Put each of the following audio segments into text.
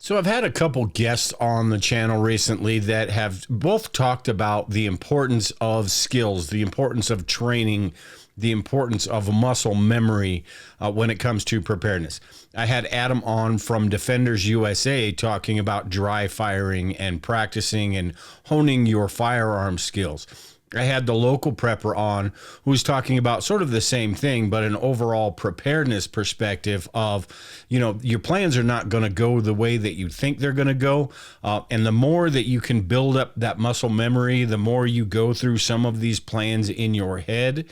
So I've had a couple guests on the channel recently that have both talked about the importance of skills, the importance of training, the importance of muscle memory when it comes to preparedness. I had Adam on from Defenders USA talking about dry firing and practicing and honing your firearm skills. I had the local prepper on who was talking about sort of the same thing, but an overall preparedness perspective of, your plans are not going to go the way that you think they're going to go. And the more that you can build up that muscle memory, the more you go through some of these plans in your head,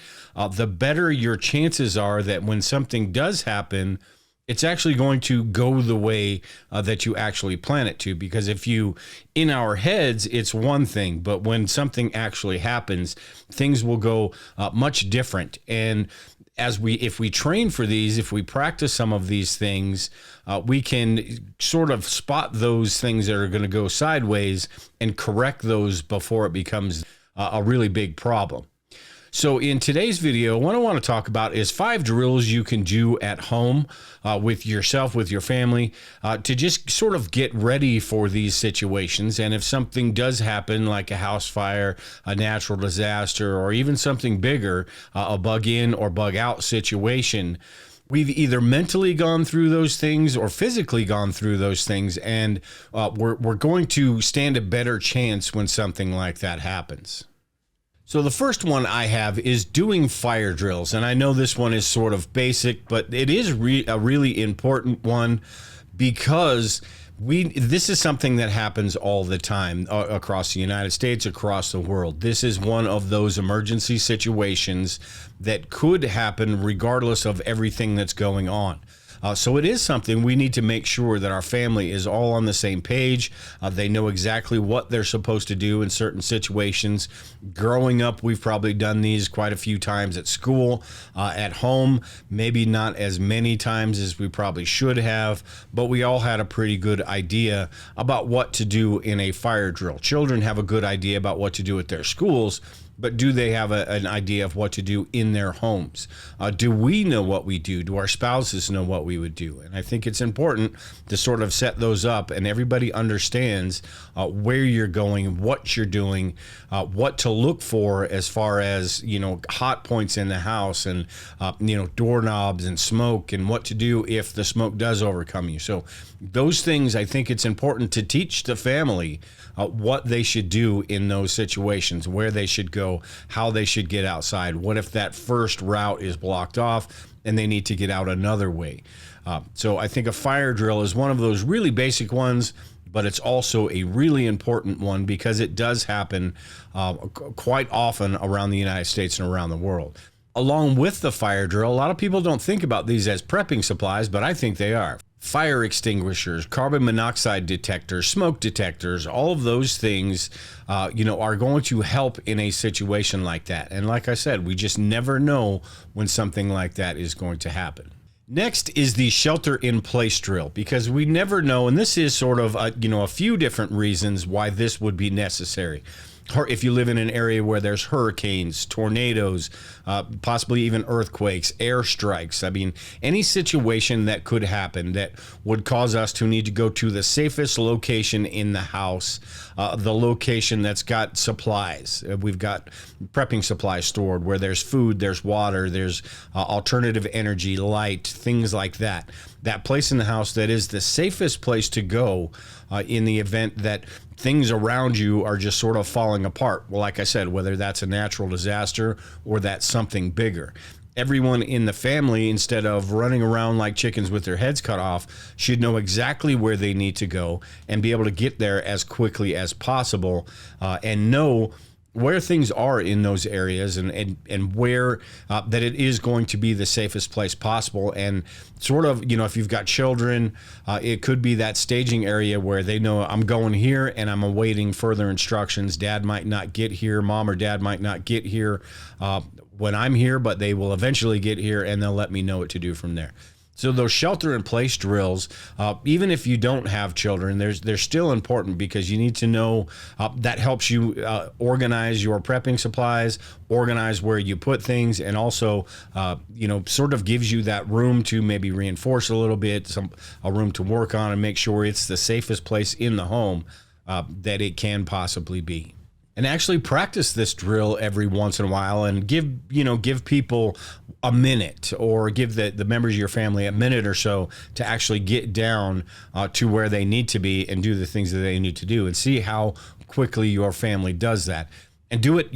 the better your chances are that when something does happen, it's actually going to go the way that you actually plan it to. Because in our heads, it's one thing, but when something actually happens, things will go much different. And if we train for these, if we practice some of these things, we can sort of spot those things that are going to go sideways and correct those before it becomes a really big problem. So in today's video, what I want to talk about is 5 drills you can do at home with yourself, with your family, to just sort of get ready for these situations. And if something does happen, like a house fire, a natural disaster, or even something bigger, a bug in or bug out situation, we've either mentally gone through those things or physically gone through those things, and we're going to stand a better chance when something like that happens. So the first one I have is doing fire drills. And I know this one is sort of basic, but it is a really important one because this is something that happens all the time across the United States, across the world. This is one of those emergency situations that could happen regardless of everything that's going on. So it is something we need to make sure that our family is all on the same page. They know exactly what they're supposed to do in certain situations. Growing up, we've probably done these quite a few times at school, at home, maybe not as many times as we probably should have, but we all had a pretty good idea about what to do in a fire drill. Children have a good idea about what to do at their schools, but do they have an idea of what to do in their homes? Do we know what we do? Do our spouses know what we would do? And I think it's important to sort of set those up, and everybody understands where you're going, what you're doing, what to look for as far as, hot points in the house and, doorknobs and smoke, and what to do if the smoke does overcome you. So those things, I think it's important to teach the family what they should do in those situations, where they should go, how they should get outside. What if that first route is blocked off and they need to get out another way? So I think a fire drill is one of those really basic ones, but it's also a really important one because it does happen quite often around the United States and around the world. Along with the fire drill, a lot of people don't think about these as prepping supplies, but I think they are. Fire extinguishers, carbon monoxide detectors, smoke detectors, all of those things, are going to help in a situation like that. And like I said, we just never know when something like that is going to happen. Next is the shelter in place drill, because we never know, and this is sort of a few different reasons why this would be necessary. If you live in an area where there's hurricanes, tornadoes, possibly even earthquakes, airstrikes, any situation that could happen that would cause us to need to go to the safest location in the house, the location that's got supplies. We've got prepping supplies stored where there's food, there's water, there's alternative energy, light, things like that. That place in the house that is the safest place to go in the event that things around you are just sort of falling apart. Well, like I said, whether that's a natural disaster or that's something bigger. Everyone in the family, instead of running around like chickens with their heads cut off, should know exactly where they need to go and be able to get there as quickly as possible, and know where things are in those areas and where that it is going to be the safest place possible. And sort of, if you've got children, it could be that staging area where they know I'm going here and I'm awaiting further instructions. Dad might not get here, mom or dad might not get here when I'm here, but they will eventually get here and they'll let me know what to do from there. So those shelter-in-place drills, even if you don't have children, they're still important because you need to know that helps you organize your prepping supplies, organize where you put things, and also, sort of gives you that room to maybe reinforce a little bit, a room to work on and make sure it's the safest place in the home that it can possibly be. And actually practice this drill every once in a while and give people a minute, or give the members of your family a minute or so to actually get down to where they need to be and do the things that they need to do, and see how quickly your family does that. And do it,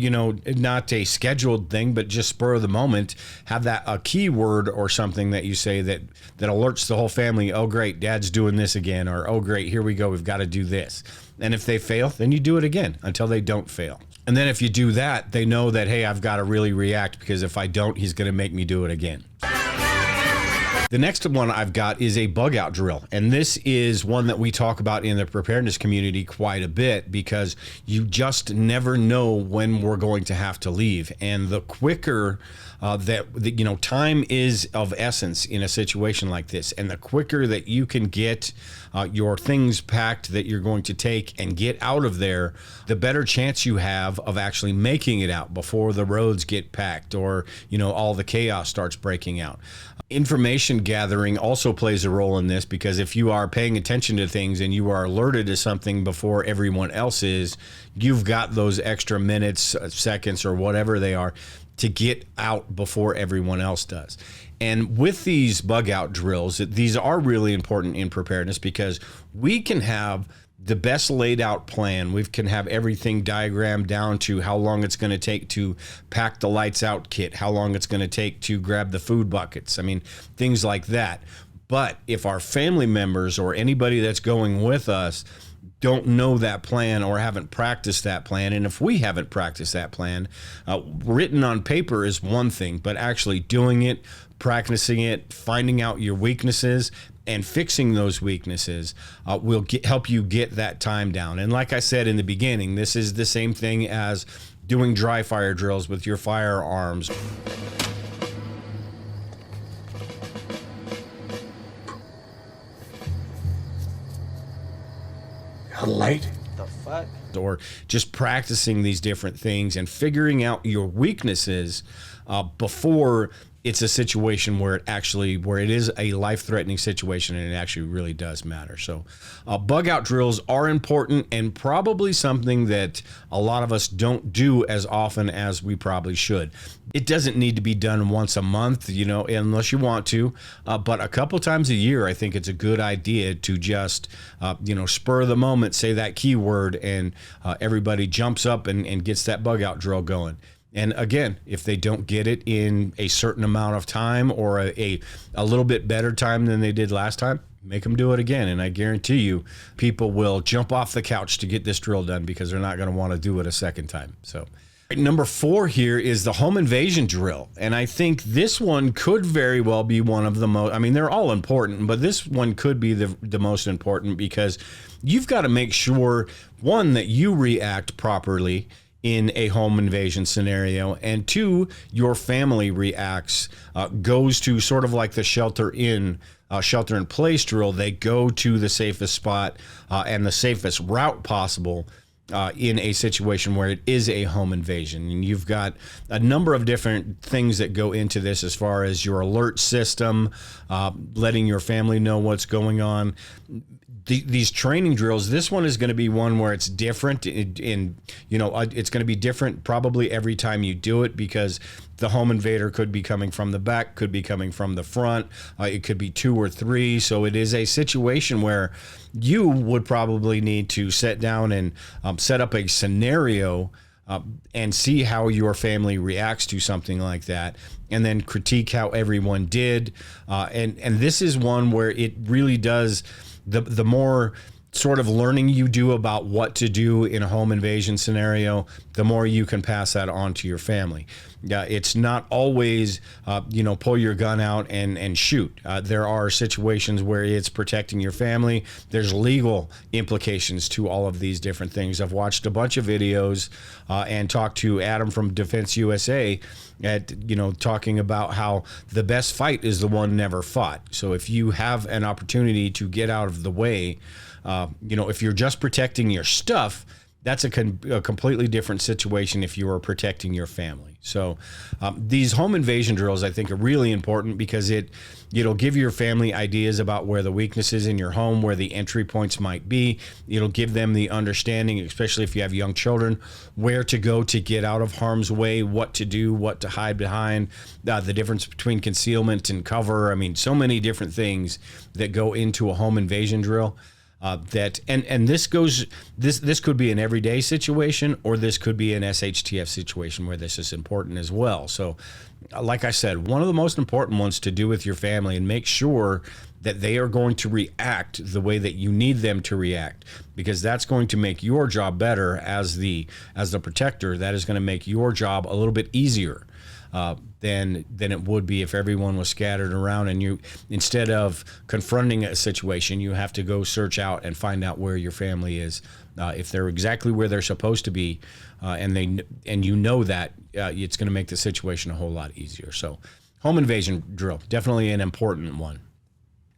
not a scheduled thing, but just spur of the moment. Have that a keyword or something that you say that alerts the whole family. Oh, great, Dad's doing this again. Or, oh, great, here we go. We've got to do this. And if they fail, then you do it again until they don't fail. And then if you do that, they know that, hey, I've got to really react, because if I don't, he's going to make me do it again. The next one I've got is a bug out drill. And this is one that we talk about in the preparedness community quite a bit, because you just never know when we're going to have to leave. And the quicker time is of essence in a situation like this. And the quicker that you can get your things packed that you're going to take and get out of there, the better chance you have of actually making it out before the roads get packed, or, all the chaos starts breaking out. Information gathering also plays a role in this, because if you are paying attention to things and you are alerted to something before everyone else is, you've got those extra minutes, seconds, or whatever they are to get out before everyone else does. And with these bug out drills, these are really important in preparedness, because we can have the best laid out plan. We can have everything diagrammed down to how long it's going to take to pack the lights out kit, how long it's going to take to grab the food buckets. I mean, things like that. But if our family members or anybody that's going with us don't know that plan or haven't practiced that plan, and if we haven't practiced that plan, written on paper is one thing, but actually doing it, practicing it, finding out your weaknesses, and fixing those weaknesses will help you get that time down. And like I said in the beginning, this is the same thing as doing dry fire drills with your firearms. Light? The fuck? Or just practicing these different things and figuring out your weaknesses before it's a situation where it is a life-threatening situation, and it actually really does matter. So bug out drills are important, and probably something that a lot of us don't do as often as we probably should. It doesn't need to be done once a month, unless you want to, but a couple times a year, I think it's a good idea to just, spur of the moment, say that keyword, and everybody jumps up and gets that bug out drill going. And again, if they don't get it in a certain amount of time, or a little bit better time than they did last time, make them do it again. And I guarantee you, people will jump off the couch to get this drill done, because they're not going to want to do it a second time. So number 4 here is the home invasion drill. And I think this one could very well be one of the most, they're all important, but this one could be the most important, because you've got to make sure, one, that you react properly in a home invasion scenario, and 2, your family reacts, goes to sort of like the shelter in place drill. They go to the safest spot and the safest route possible in a situation where it is a home invasion. And you've got a number of different things that go into this, as far as your alert system, letting your family know what's going on. These training drills, this one is going to be one where it's different it's going to be different probably every time you do it, because the home invader could be coming from the back, could be coming from the front, it could be 2 or 3. So it is a situation where you would probably need to sit down and set up a scenario and see how your family reacts to something like that, and then critique how everyone did. And this is one where it really does, the more sort of learning you do about what to do in a home invasion scenario, the more you can pass that on to your family. It's not always, pull your gun out and shoot. There are situations where it's protecting your family. There's legal implications to all of these different things. I've watched a bunch of videos and talked to Adam from Defense USA talking about how the best fight is the one never fought. So if you have an opportunity to get out of the way, if you're just protecting your stuff, that's a completely different situation if you are protecting your family. So these home invasion drills, I think, are really important because it'll give your family ideas about where the weaknesses in your home, where the entry points might be. It'll give them the understanding, especially if you have young children, where to go to get out of harm's way, what to do, what to hide behind, the difference between concealment and cover. I mean, so many different things that go into a home invasion drill. This could be an everyday situation, or this could be an SHTF situation where this is important as well. So, like I said, one of the most important ones to do with your family, and make sure that they are going to react the way that you need them to react, because that's going to make your job better as the protector. That is going to make your job a little bit easier than it would be if everyone was scattered around, and you, instead of confronting a situation, you have to go search out and find out where your family is. If they're exactly where they're supposed to be, and that, it's going to make the situation a whole lot easier. So, home invasion drill, definitely an important one.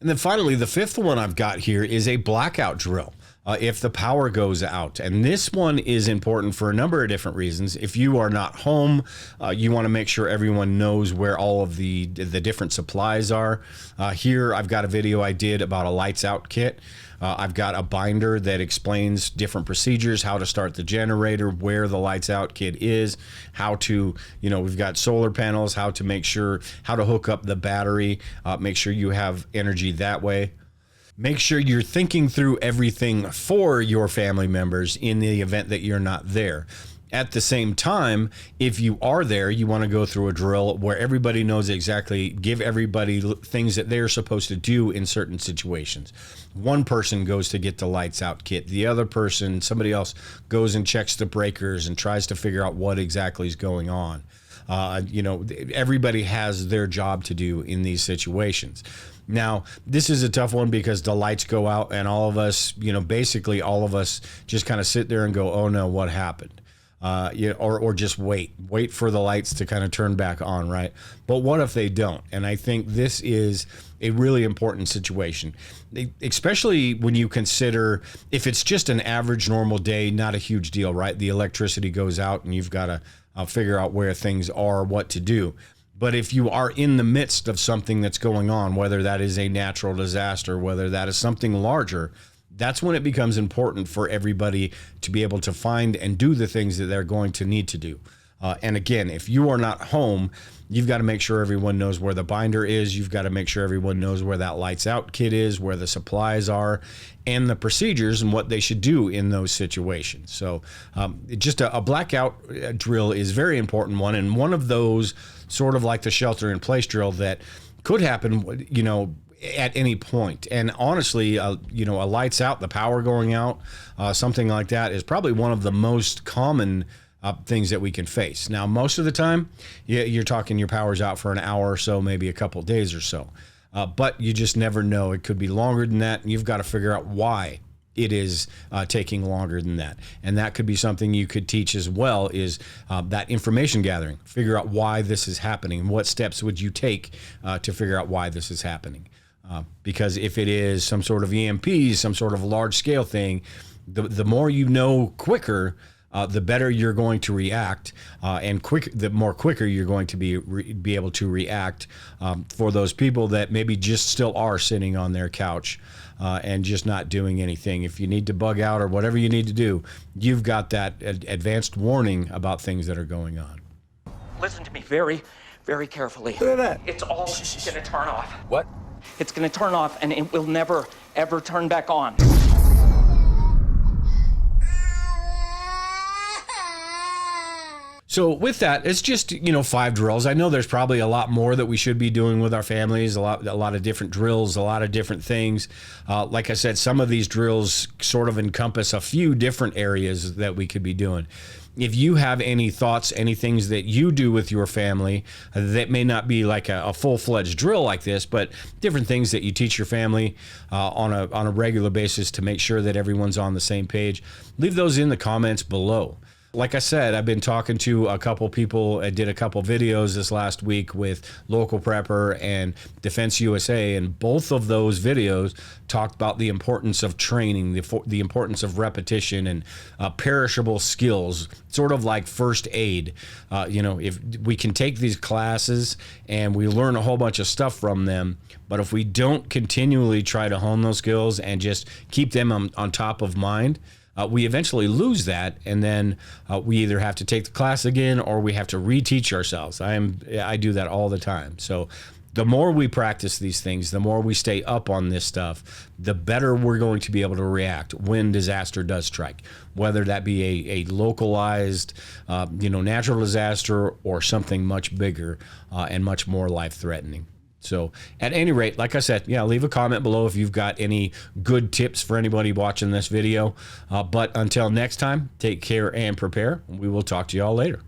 And then finally, the fifth one I've got here is a blackout drill. If the power goes out. And this one is important for a number of different reasons. If you are not home, you want to make sure everyone knows where all of the different supplies are. Here, I've got a video I did about a lights out kit. I've got a binder that explains different procedures, how to start the generator, where the lights out kit is, how to, we've got solar panels, how to hook up the battery, make sure you have energy that way. Make sure you're thinking through everything for your family members in the event that you're not there. At the same time, if you are there, you want to go through a drill where everybody knows exactly, give everybody things that they're supposed to do in certain situations. One person goes to get the lights out kit. The other person, somebody else, goes and checks the breakers and tries to figure out what exactly is going on. Everybody has their job to do in these situations. Now, this is a tough one because the lights go out and all of us, basically all of us just kind of sit there and go, oh no, what happened? Or just wait for the lights to kind of turn back on, right? But what if they don't? And I think this is a really important situation, especially when you consider if it's just an average normal day, not a huge deal, right? The electricity goes out and you've got to figure out where things are, what to do. But if you are in the midst of something that's going on, whether that is a natural disaster, whether that is something larger, that's when it becomes important for everybody to be able to find and do the things that they're going to need to do. And again, if you are not home, you've got to make sure everyone knows where the binder is. You've got to make sure everyone knows where that lights out kit is, where the supplies are, and the procedures and what they should do in those situations. So just a blackout drill is a very important one, and one of those sort of like the shelter in place drill that could happen, at any point. And honestly, a lights out, the power going out, something like that is probably one of the most common things that we can face. Now, most of the time, you're talking your power's out for an hour or so, maybe a couple of days or so. But you just never know. It could be longer than that, and you've got to figure out why it is taking longer than that. And that could be something you could teach as well, is that information gathering. Figure out why this is happening. What steps would you take to figure out why this is happening? Because if it is some sort of EMP, some sort of large scale thing, the more you know quicker, the better you're going to react, and the more quicker you're going to be able to react for those people that maybe just still are sitting on their couch and just not doing anything. If you need to bug out or whatever you need to do, you've got that advanced warning about things that are going on. Listen to me very, very carefully. Look at that. It's all going to turn off. What? It's going to turn off, and it will never, ever turn back on. So with that, it's just, 5 drills. I know there's probably a lot more that we should be doing with our families, a lot of different drills, a lot of different things. Like I said, some of these drills sort of encompass a few different areas that we could be doing. If you have any thoughts, any things that you do with your family that may not be like a full-fledged drill like this, but different things that you teach your family on a regular basis to make sure that everyone's on the same page, leave those in the comments below. Like I said, I've been talking to a couple people. I did a couple videos this last week with Local Prepper and Defense USA, and both of those videos talked about the importance of training, the importance of repetition and perishable skills, sort of like first aid. If we can take these classes and we learn a whole bunch of stuff from them, but if we don't continually try to hone those skills and just keep them on top of mind, we eventually lose that, and then we either have to take the class again or we have to reteach ourselves. I do that all the time. So the more we practice these things, the more we stay up on this stuff, the better we're going to be able to react when disaster does strike, whether that be a localized, natural disaster or something much bigger and much more life-threatening. So at any rate, like I said, leave a comment below if you've got any good tips for anybody watching this video. But until next time, take care and prepare. We will talk to you all later.